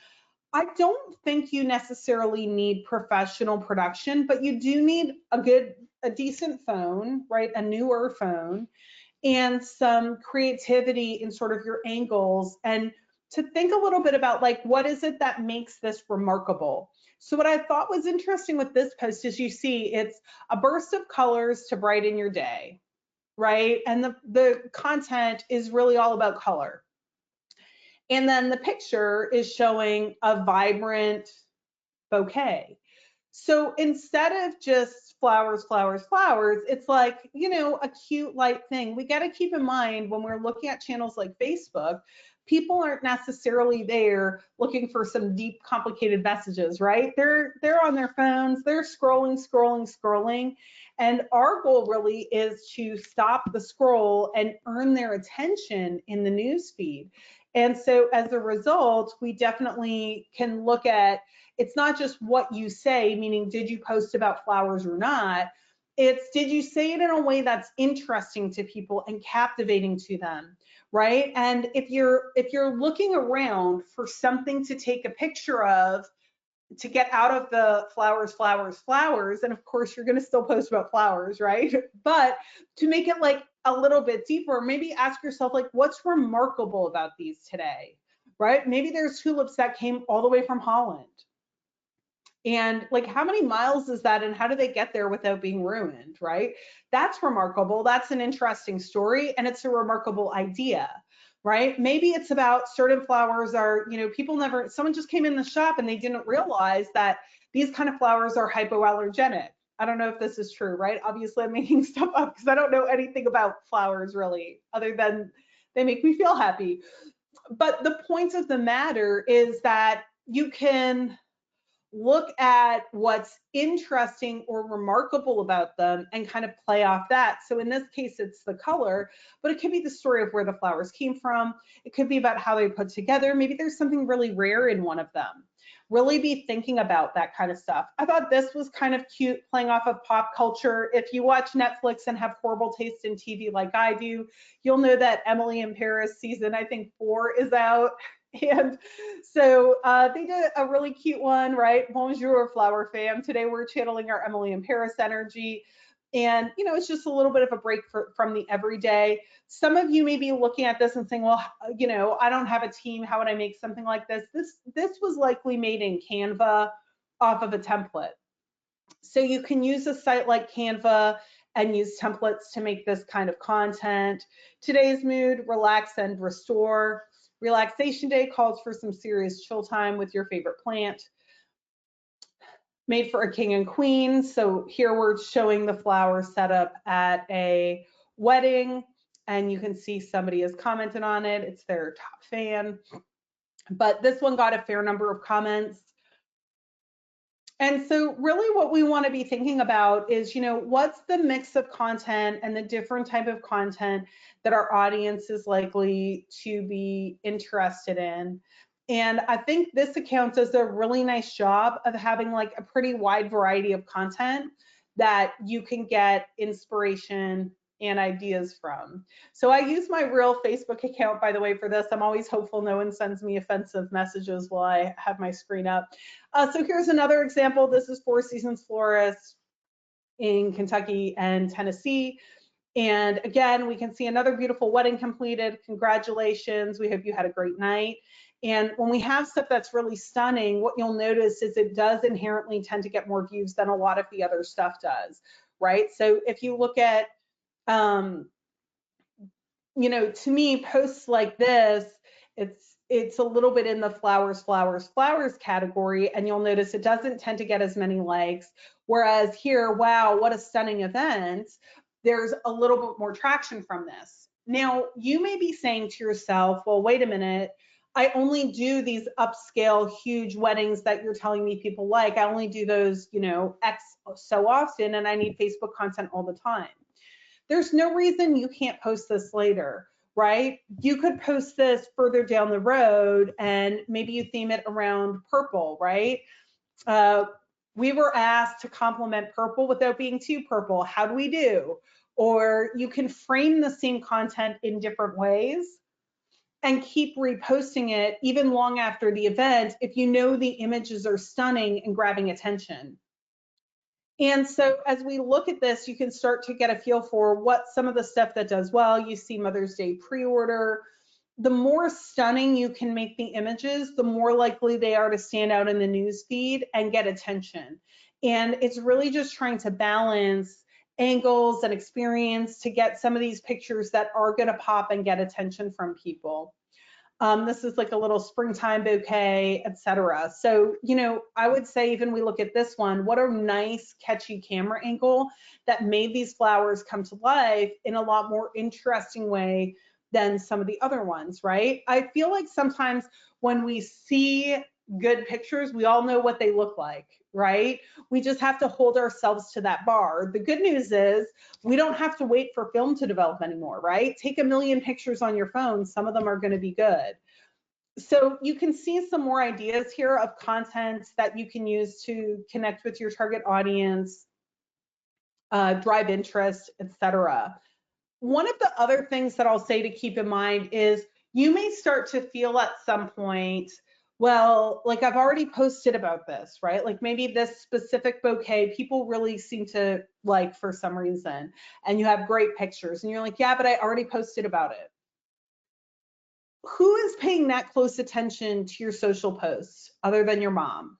B: I don't think you necessarily need professional production, but you do need a decent phone, right? A newer phone and some creativity in sort of your angles and to think a little bit about like, what is it that makes this remarkable? So what I thought was interesting with this post is you see it's a burst of colors to brighten your day, right? And the content is really all about color. And then the picture is showing a vibrant bouquet. So instead of just flowers, flowers, flowers, it's like, you know, a cute light thing. We got to keep in mind when we're looking at channels like Facebook, people aren't necessarily there looking for some deep, complicated messages, right? They're on their phones, they're scrolling, scrolling, scrolling. And our goal really is to stop the scroll and earn their attention in the news feed. And so as a result, we definitely can look at, it's not just what you say, meaning did you post about flowers or not, it's did you say it in a way that's interesting to people and captivating to them, right? And if you're looking around for something to take a picture of, to get out of the flowers, flowers, flowers, and of course you're going to still post about flowers, right? But to make it like a little bit deeper, maybe ask yourself like, what's remarkable about these today, right? Maybe there's tulips that came all the way from Holland. And like, how many miles is that and how do they get there without being ruined, right? That's remarkable. That's an interesting story and it's a remarkable idea, right? Maybe it's about certain flowers are, people never, someone just came in the shop and they didn't realize that these kind of flowers are hypoallergenic. I don't know if this is true, right? Obviously I'm making stuff up because I don't know anything about flowers really, other than they make me feel happy. But the point of the matter is that you can look at what's interesting or remarkable about them and kind of play off that. So in this case, it's the color, but it could be the story of where the flowers came from. It could be about how they put together. Maybe there's something really rare in one of them. Really be thinking about that kind of stuff. I thought this was kind of cute, playing off of pop culture. If you watch Netflix and have horrible taste in TV like I do, you'll know that Emily in Paris season, I think 4 is out. And so they did a really cute one, right? Bonjour, flower fam. Today we're channeling our Emily in Paris energy. And, it's just a little bit of a break from the everyday. Some of you may be looking at this and saying, well, I don't have a team. How would I make something like this? This was likely made in Canva off of a template. So you can use a site like Canva and use templates to make this kind of content. Today's mood, relax and restore. Relaxation day calls for some serious chill time with your favorite plant. Made for a king and queen. So here we're showing the flower setup at a wedding, and you can see somebody has commented on it. It's their top fan. But this one got a fair number of comments. And so really what we want to be thinking about is, what's the mix of content and the different type of content that our audience is likely to be interested in. And I think this account does a really nice job of having like a pretty wide variety of content that you can get inspiration and ideas from. So I use my real Facebook account, by the way, for this. I'm always hopeful no one sends me offensive messages while I have my screen up. So here's another example. This is Four Seasons Florist in Kentucky and Tennessee. And again, we can see another beautiful wedding completed. Congratulations. We hope you had a great night. And when we have stuff that's really stunning, what you'll notice is it does inherently tend to get more views than a lot of the other stuff does, right? So if you look at, to me, posts like this, it's a little bit in the flowers, flowers, flowers category, and you'll notice it doesn't tend to get as many likes. Whereas here, wow, what a stunning event, there's a little bit more traction from this. Now, you may be saying to yourself, well, wait a minute, I only do these upscale, huge weddings that you're telling me people like. I only do those, X so often, and I need Facebook content all the time. There's no reason you can't post this later, right? You could post this further down the road and maybe you theme it around purple, right? We were asked to complement purple without being too purple. How do we do? Or you can frame the same content in different ways and keep reposting it even long after the event if you know the images are stunning and grabbing attention. And so as we look at this, you can start to get a feel for what some of the stuff that does well. You see Mother's Day pre-order. The more stunning you can make the images, the more likely they are to stand out in the news feed and get attention. And it's really just trying to balance angles and experience to get some of these pictures that are going to pop and get attention from people. This is like a little springtime bouquet, etc. So, I would say even we look at this one, what a nice catchy camera angle that made these flowers come to life in a lot more interesting way than some of the other ones, right? I feel like sometimes when we see good pictures, we all know what they look like, right? We just have to hold ourselves to that bar. The good news is we don't have to wait for film to develop anymore, right? Take a million pictures on your phone. Some of them are going to be good. So you can see some more ideas here of content that you can use to connect with your target audience, drive interest, etc. One of the other things that I'll say to keep in mind is you may start to feel at some point, well, like I've already posted about this, right? Like maybe this specific bouquet people really seem to like for some reason, and you have great pictures and you're like, yeah, but I already posted about it. Who is paying that close attention to your social posts other than your mom?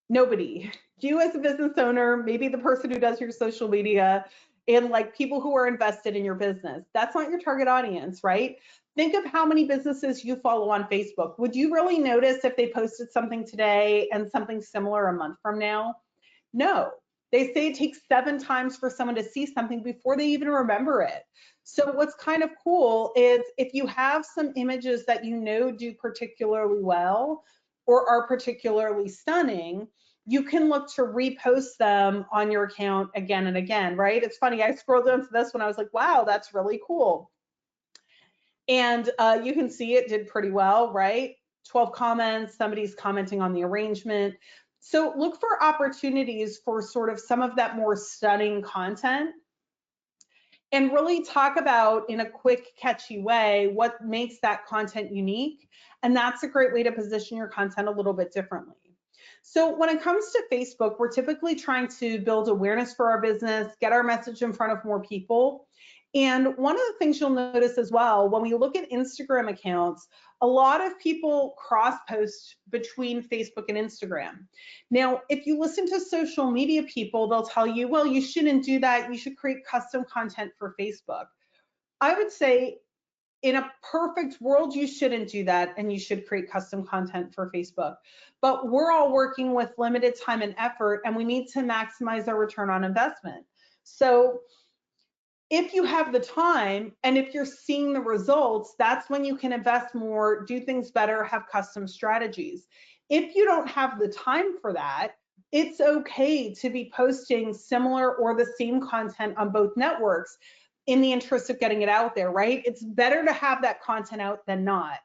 B: Nobody. You as a business owner, maybe the person who does your social media, and like people who are invested in your business. That's not your target audience, right? Think of how many businesses you follow on Facebook. Would you really notice if they posted something today and something similar a month from now? No. They say it takes 7 times for someone to see something before they even remember it. So what's kind of cool is if you have some images that you know do particularly well or are particularly stunning, you can look to repost them on your account again and again, right? It's funny, I scrolled down to this one, I was like, wow, that's really cool. And you can see it did pretty well, right? 12 comments, somebody's commenting on the arrangement. So look for opportunities for sort of some of that more stunning content and really talk about in a quick, catchy way what makes that content unique. And that's a great way to position your content a little bit differently. So when it comes to Facebook, we're typically trying to build awareness for our business, get our message in front of more people. And one of the things you'll notice as well, when we look at Instagram accounts, a lot of people cross post between Facebook and Instagram. Now, if you listen to social media people, they'll tell you, well, you shouldn't do that. You should create custom content for Facebook. I would say in a perfect world, you shouldn't do that and you should create custom content for Facebook. But we're all working with limited time and effort and we need to maximize our return on investment. So if you have the time and if you're seeing the results, that's when you can invest more, do things better, have custom strategies. If you don't have the time for that, it's okay to be posting similar or the same content on both networks in the interest of getting it out there, right? It's better to have that content out than not.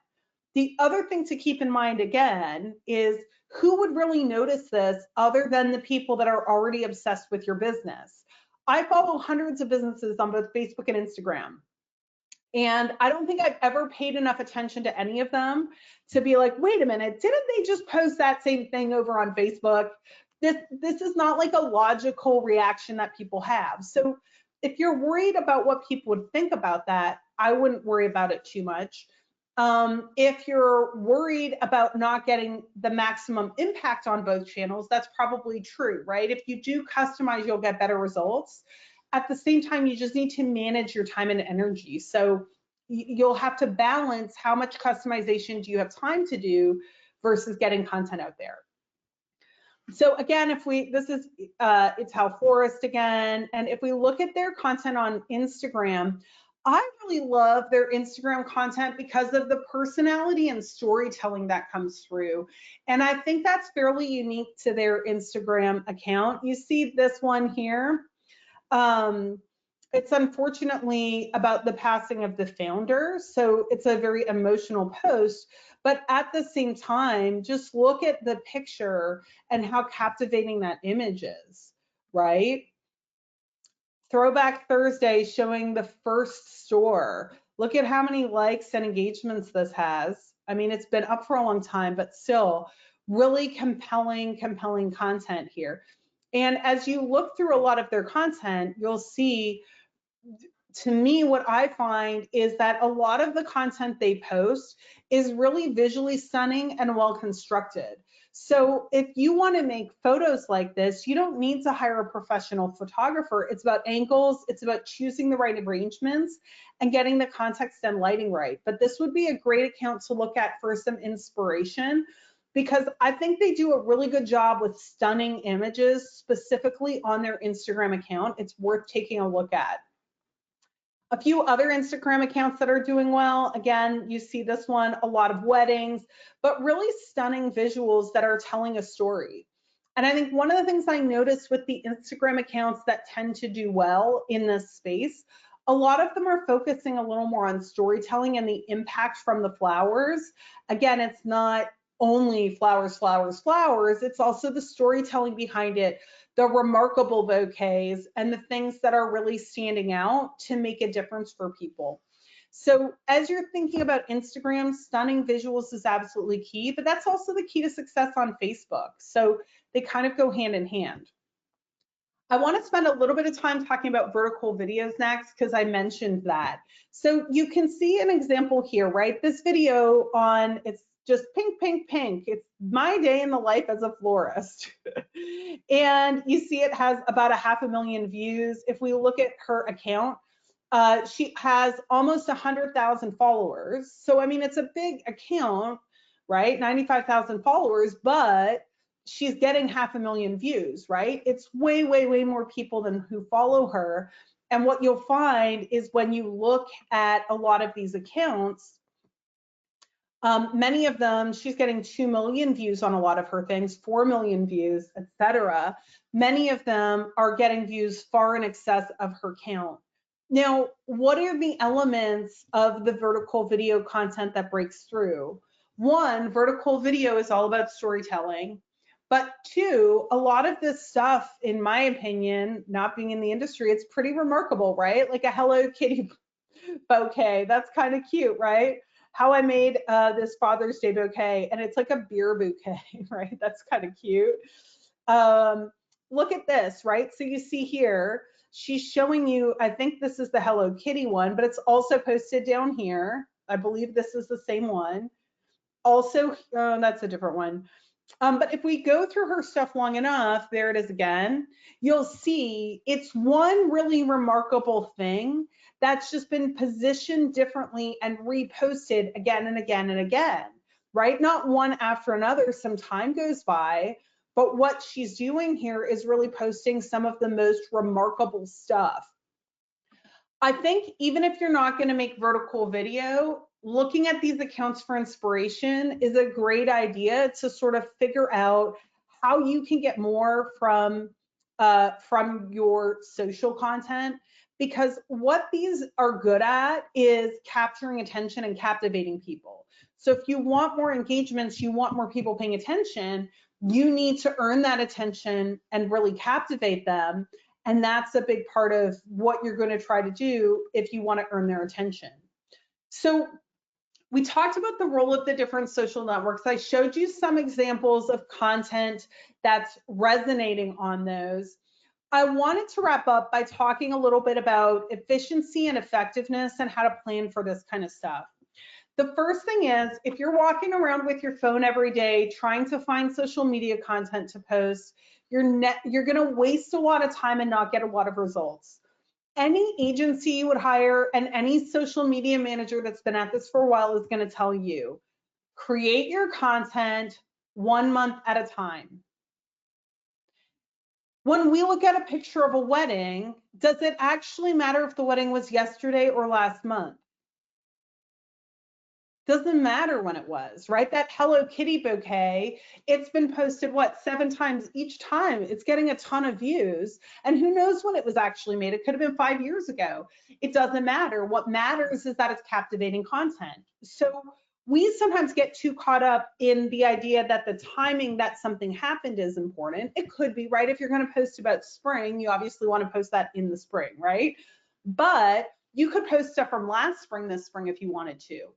B: The other thing to keep in mind again is who would really notice this other than the people that are already obsessed with your business. I follow hundreds of businesses on both Facebook and Instagram. And I don't think I've ever paid enough attention to any of them to be like, wait a minute, didn't they just post that same thing over on Facebook? This is not like a logical reaction that people have. So if you're worried about what people would think about that, I wouldn't worry about it too much. If you're worried about not getting the maximum impact on both channels, that's probably true, right? If you do customize, you'll get better results. At the same time, you just need to manage your time and energy. So you'll have to balance how much customization do you have time to do versus getting content out there. So again, this is It's How Florist again, and if we look at their content on Instagram, I really love their Instagram content because of the personality and storytelling that comes through. And I think that's fairly unique to their Instagram account. You see this one here. It's unfortunately about the passing of the founder. So it's a very emotional post, but at the same time, just look at the picture and how captivating that image is, right? Throwback Thursday showing the first store. Look at how many likes and engagements this has. I mean, it's been up for a long time, but still really compelling content here. And as you look through a lot of their content, you'll see, to me, what I find is that a lot of the content they post is really visually stunning and well constructed. So if you want to make photos like this, you don't need to hire a professional photographer. It's about angles, it's about choosing the right arrangements and getting the context and lighting right. But this would be a great account to look at for some inspiration, because I think they do a really good job with stunning images, specifically on their Instagram account. It's worth taking a look at. A few other Instagram accounts that are doing well. Again, you see this one, a lot of weddings, but really stunning visuals that are telling a story. And I think one of the things I noticed with the Instagram accounts that tend to do well in this space, a lot of them are focusing a little more on storytelling and the impact from the flowers. Again, it's not only flowers, flowers, flowers, it's also the storytelling behind it, the remarkable bouquets, and the things that are really standing out to make a difference for people. So as you're thinking about Instagram, stunning visuals is absolutely key, but that's also the key to success on Facebook. So they kind of go hand in hand. I want to spend a little bit of time talking about vertical videos next because I mentioned that. So you can see an example here, right? This video on, it's just pink, pink, pink. It's my day in the life as a florist. And you see it has about 500,000 views. If we look at her account, she has almost 100,000 followers. So, I mean, it's a big account, right? 95,000 followers, but she's getting 500,000 views, right? It's way, way, way more people than who follow her. And what you'll find is when you look at a lot of these accounts, many of them, she's getting 2 million views on a lot of her things, 4 million views, etc. Many of them are getting views far in excess of her count. Now, what are the elements of the vertical video content that breaks through? One, vertical video is all about storytelling. But two, a lot of this stuff, in my opinion, not being in the industry, it's pretty remarkable, right? Like a Hello Kitty bouquet. That's kind of cute, right? How I made this Father's Day bouquet, and it's like a beer bouquet, right? That's kind of cute. Look at this, right? So you see here, she's showing you, I think this is the Hello Kitty one, but it's also posted down here. I believe this is the same one. Also, that's a different one. But if we go through her stuff long enough, there it is again, you'll see it's one really remarkable thing that's just been positioned differently and reposted again and again and again, right? Not one after another, some time goes by, but what she's doing here is really posting some of the most remarkable stuff. I think even if you're not going to make vertical video, looking at these accounts for inspiration is a great idea to sort of figure out how you can get more from your social content, because what these are good at is capturing attention and captivating people. So if you want more engagements, you want more people paying attention, you need to earn that attention and really captivate them. And that's a big part of what you're going to try to do if you want to earn their attention. So we talked about the role of the different social networks. I showed you some examples of content that's resonating on those. I wanted to wrap up by talking a little bit about efficiency and effectiveness and how to plan for this kind of stuff. The first thing is, if you're walking around with your phone every day trying to find social media content to post, you're going to waste a lot of time and not get a lot of results. Any agency you would hire and any social media manager that's been at this for a while is going to tell you, create your content 1 month at a time. When we look at a picture of a wedding, does it actually matter if the wedding was yesterday or last month? Doesn't matter when it was, right? That Hello Kitty bouquet, it's been posted, what, 7 times each time. It's getting a ton of views. And who knows when it was actually made? It could have been 5 years ago. It doesn't matter. What matters is that it's captivating content. So we sometimes get too caught up in the idea that the timing that something happened is important. It could be, right? If you're going to post about spring, you obviously want to post that in the spring, right? But you could post stuff from last spring this spring if you wanted to.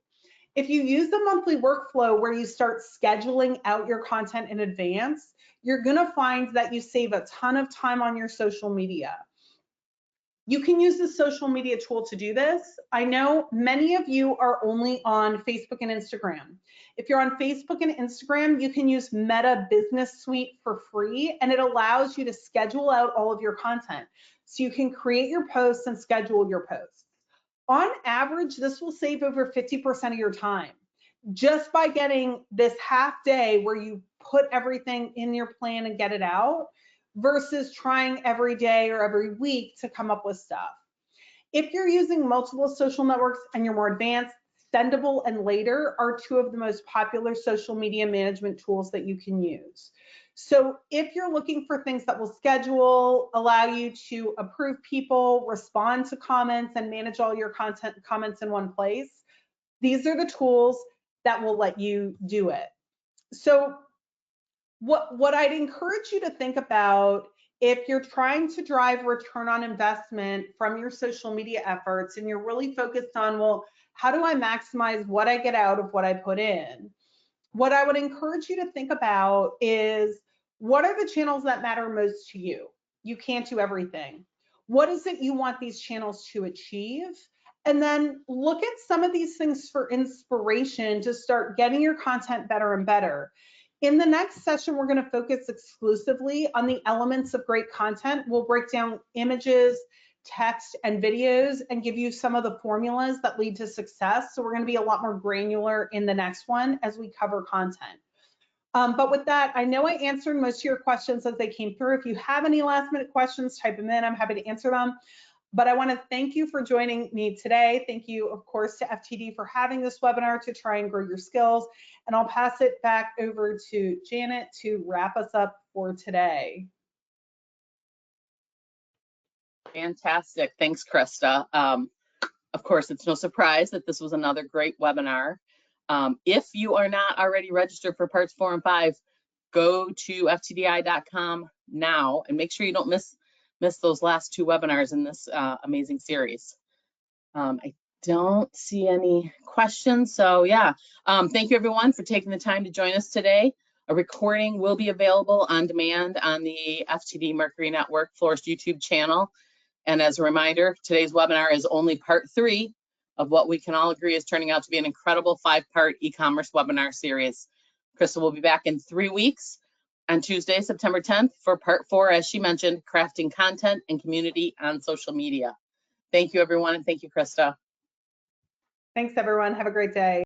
B: If you use the monthly workflow where you start scheduling out your content in advance, you're going to find that you save a ton of time on your social media. You can use the social media tool to do this. I know many of you are only on Facebook and Instagram. If you're on Facebook and Instagram, you can use Meta Business Suite for free, and it allows you to schedule out all of your content. So you can create your posts and schedule your posts. On average, this will save over 50% of your time just by getting this half day where you put everything in your plan and get it out versus trying every day or every week to come up with stuff. If you're using multiple social networks and you're more advanced, Sendable and Later are 2 of the most popular social media management tools that you can use. So if you're looking for things that will schedule, allow you to approve people, respond to comments, and manage all your comments in one place, these are the tools that will let you do it. So what I'd encourage you to think about If you're trying to drive return on investment from your social media efforts and you're really focused on, well, how do I maximize what I get out of what I put in? What I would encourage you to think about is, what are the channels that matter most to you? You can't do everything. What is it you want these channels to achieve? And then look at some of these things for inspiration to start getting your content better and better. In the next session, we're going to focus exclusively on the elements of great content. We'll break down images, text, and videos and give you some of the formulas that lead to success. So we're going to be a lot more granular in the next one as we cover content. But with that, I know I answered most of your questions as they came through. If you have any last minute questions, type them in. I'm happy to answer them. But I want to thank you for joining me today. Thank you, of course, to FTD for having this webinar to try and grow your skills. And I'll pass it back over to Janet to wrap us up for today.
A: Fantastic. Thanks, Krista. Of course, it's no surprise that this was another great webinar. If you are not already registered for parts 4 and 5, go to ftdi.com now and make sure you don't miss those last 2 webinars in this amazing series. I don't see any questions, so yeah. Thank you everyone for taking the time to join us today. A recording will be available on demand on the FTD Mercury Network Florist YouTube channel. And as a reminder, today's webinar is only part 3 of what we can all agree is turning out to be an incredible 5-part e-commerce webinar series. Krista will be back in 3 weeks on Tuesday, September 10th for part 4, as she mentioned, crafting content and community on social media. Thank you, everyone, and thank you, Krista.
B: Thanks, everyone. Have a great day.